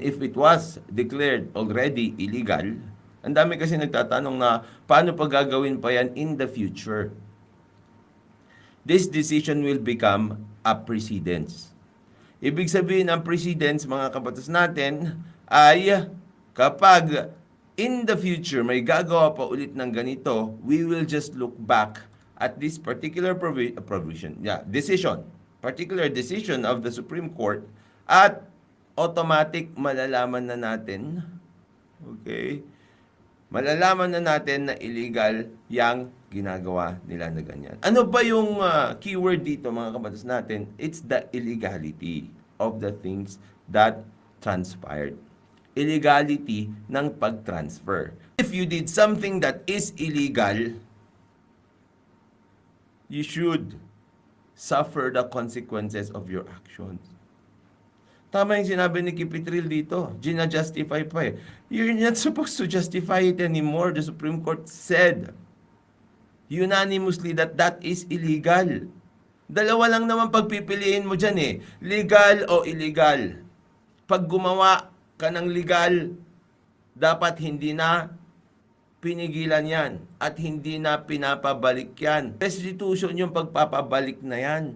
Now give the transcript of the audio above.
if it was declared already illegal, ang dami kasi nagtatanong na paano pa gagawin pa yan in the future. This decision will become a precedence. Ibig sabihin ng precedence, mga kabatas natin, ay kapag in the future may gagawa pa ulit ng ganito, we will just look back at this particular particular decision of the Supreme Court, at automatic malalaman na natin, okay, malalaman na natin na illegal yang ginagawa nila na ganyan. Ano ba yung keyword dito, mga kabatas natin? It's the illegality of the things that transpired. Illegality ng pag-transfer. If you did something that is illegal, you should suffer the consequences of your actions. Tama yung sinabi ni Kipitril dito. Gina-justify pa eh. You're not supposed to justify it anymore. The Supreme Court said unanimously that that is illegal. Dalawa lang naman pagpipiliin mo dyan eh. Legal o illegal. Pag gumawa ka ng legal, dapat hindi na pinigilan yan at hindi na pinapabalik yan. Restitution yung pagpapabalik na yan.